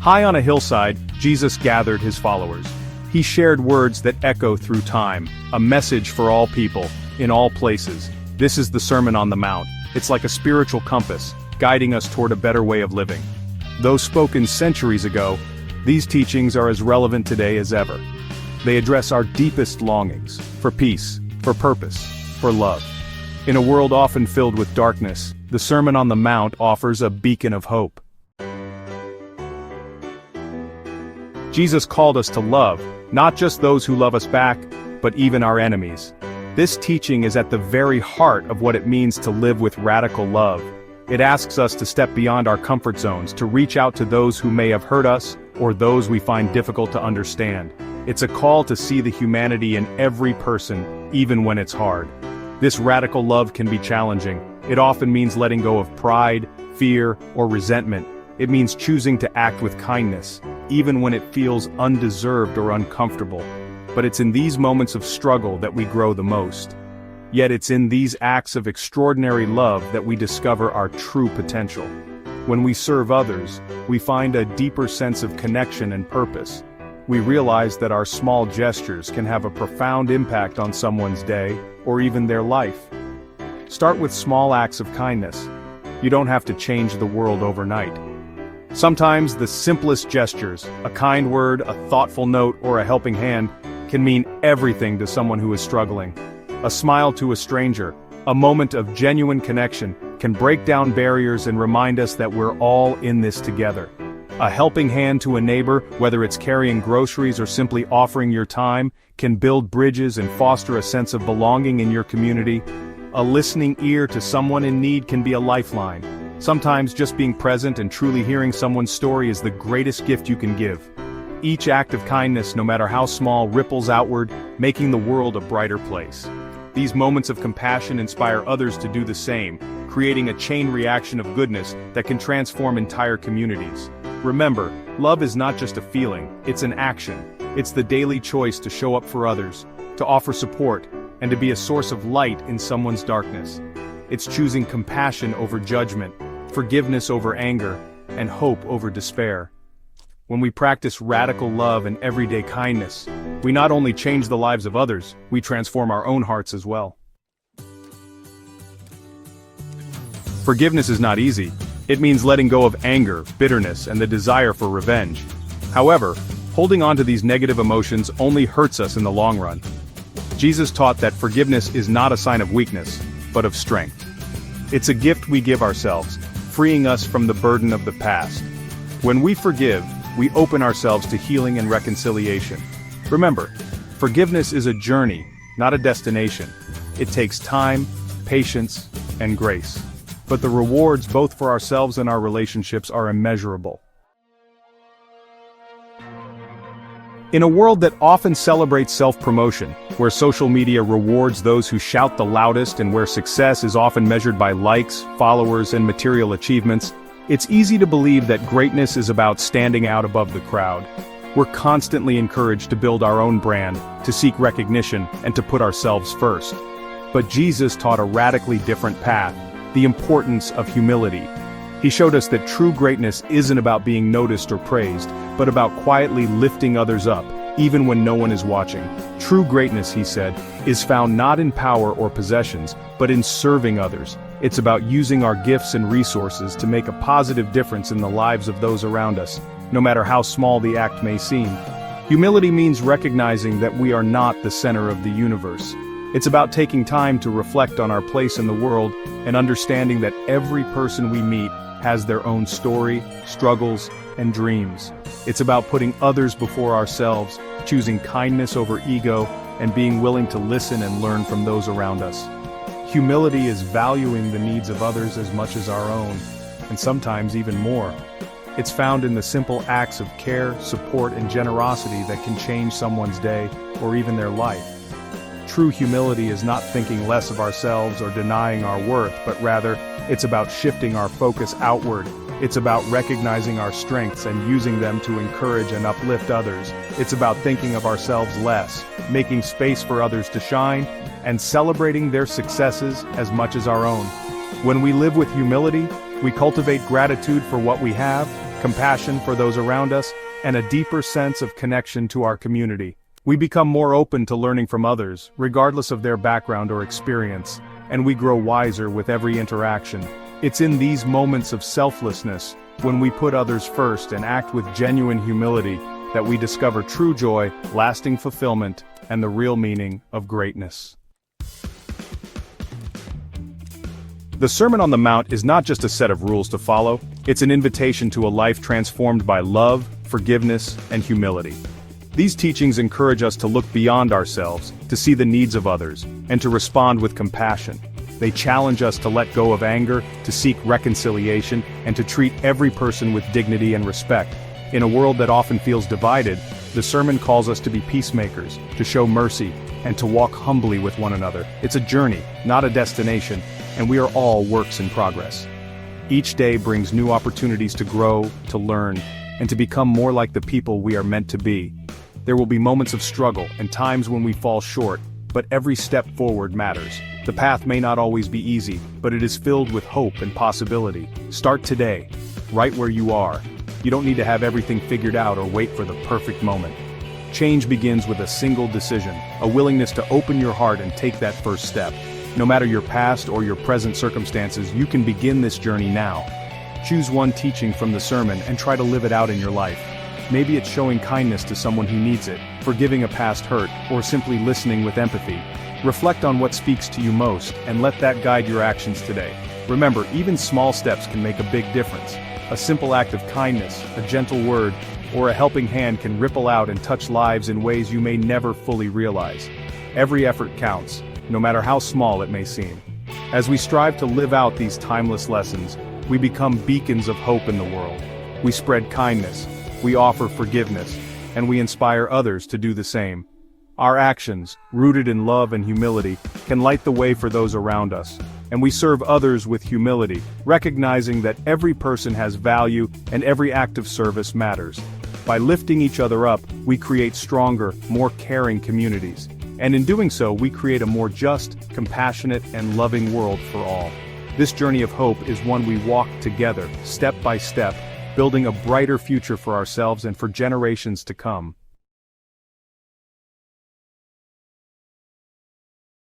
High on a hillside, Jesus gathered his followers. He shared words that echo through time, a message for all people, in all places. This is the Sermon on the Mount. It's like a spiritual compass, guiding us toward a better way of living. Though spoken centuries ago, these teachings are as relevant today as ever. They address our deepest longings, for peace, for purpose, for love. In a world often filled with darkness, the Sermon on the Mount offers a beacon of hope. Jesus called us to love, not just those who love us back, but even our enemies. This teaching is at the very heart of what it means to live with radical love. It asks us to step beyond our comfort zones, to reach out to those who may have hurt us, or those we find difficult to understand. It's a call to see the humanity in every person, even when it's hard. This radical love can be challenging. It often means letting go of pride, fear, or resentment. It means choosing to act with kindness, even when it feels undeserved or uncomfortable. But it's in these moments of struggle that we grow the most. Yet it's in these acts of extraordinary love that we discover our true potential. When we serve others, we find a deeper sense of connection and purpose. We realize that our small gestures can have a profound impact on someone's day, or even their life. Start with small acts of kindness. You don't have to change the world overnight. Sometimes the simplest gestures, a kind word, a thoughtful note, or a helping hand, can mean everything to someone who is struggling. A smile to a stranger, a moment of genuine connection, can break down barriers and remind us that we're all in this together. A helping hand to a neighbor, whether it's carrying groceries or simply offering your time, can build bridges and foster a sense of belonging in your community. A listening ear to someone in need can be a lifeline. Sometimes just being present and truly hearing someone's story is the greatest gift you can give. Each act of kindness, no matter how small, ripples outward, making the world a brighter place. These moments of compassion inspire others to do the same, creating a chain reaction of goodness that can transform entire communities. Remember, love is not just a feeling, it's an action. It's the daily choice to show up for others, to offer support, and to be a source of light in someone's darkness. It's choosing compassion over judgment, forgiveness over anger, and hope over despair. When we practice radical love and everyday kindness, we not only change the lives of others, we transform our own hearts as well. Forgiveness is not easy. It means letting go of anger, bitterness, and the desire for revenge. However, holding on to these negative emotions only hurts us in the long run. Jesus taught that forgiveness is not a sign of weakness, but of strength. It's a gift we give ourselves, freeing us from the burden of the past. When we forgive, we open ourselves to healing and reconciliation. Remember, forgiveness is a journey, not a destination. It takes time, patience, and grace. But the rewards both for ourselves and our relationships are immeasurable. In a world that often celebrates self-promotion, where social media rewards those who shout the loudest and where success is often measured by likes, followers, and material achievements, it's easy to believe that greatness is about standing out above the crowd. We're constantly encouraged to build our own brand, to seek recognition, and to put ourselves first. But Jesus taught a radically different path, the importance of humility. He showed us that true greatness isn't about being noticed or praised, but about quietly lifting others up, even when no one is watching. True greatness, he said, is found not in power or possessions, but in serving others. It's about using our gifts and resources to make a positive difference in the lives of those around us, no matter how small the act may seem. Humility means recognizing that we are not the center of the universe. It's about taking time to reflect on our place in the world and understanding that every person we meet has their own story, struggles, and dreams. It's about putting others before ourselves, choosing kindness over ego, and being willing to listen and learn from those around us. Humility is valuing the needs of others as much as our own, and sometimes even more. It's found in the simple acts of care, support, and generosity that can change someone's day or even their life. True humility is not thinking less of ourselves or denying our worth, but rather, it's about shifting our focus outward. It's about recognizing our strengths and using them to encourage and uplift others. It's about thinking of ourselves less, making space for others to shine, and celebrating their successes as much as our own. When we live with humility, we cultivate gratitude for what we have, compassion for those around us, and a deeper sense of connection to our community. We become more open to learning from others, regardless of their background or experience, and we grow wiser with every interaction. It's in these moments of selflessness, when we put others first and act with genuine humility, that we discover true joy, lasting fulfillment, and the real meaning of greatness. The Sermon on the Mount is not just a set of rules to follow, it's an invitation to a life transformed by love, forgiveness, and humility. These teachings encourage us to look beyond ourselves, to see the needs of others, and to respond with compassion. They challenge us to let go of anger, to seek reconciliation, and to treat every person with dignity and respect. In a world that often feels divided, the sermon calls us to be peacemakers, to show mercy, and to walk humbly with one another. It's a journey, not a destination, and we are all works in progress. Each day brings new opportunities to grow, to learn, and to become more like the people we are meant to be. There will be moments of struggle and times when we fall short, but every step forward matters. The path may not always be easy, but it is filled with hope and possibility. Start today, right where you are. You don't need to have everything figured out or wait for the perfect moment. Change begins with a single decision, a willingness to open your heart and take that first step. No matter your past or your present circumstances, you can begin this journey now. Choose one teaching from the sermon and try to live it out in your life. Maybe it's showing kindness to someone who needs it, forgiving a past hurt, or simply listening with empathy. Reflect on what speaks to you most, and let that guide your actions today. Remember, even small steps can make a big difference. A simple act of kindness, a gentle word, or a helping hand can ripple out and touch lives in ways you may never fully realize. Every effort counts, no matter how small it may seem. As we strive to live out these timeless lessons, we become beacons of hope in the world. We spread kindness, we offer forgiveness, and we inspire others to do the same. Our actions, rooted in love and humility, can light the way for those around us, and we serve others with humility, recognizing that every person has value and every act of service matters. By lifting each other up, we create stronger, more caring communities, and in doing so, we create a more just, compassionate, and loving world for all. This journey of hope is one we walk together, step by step, building a brighter future for ourselves and for generations to come.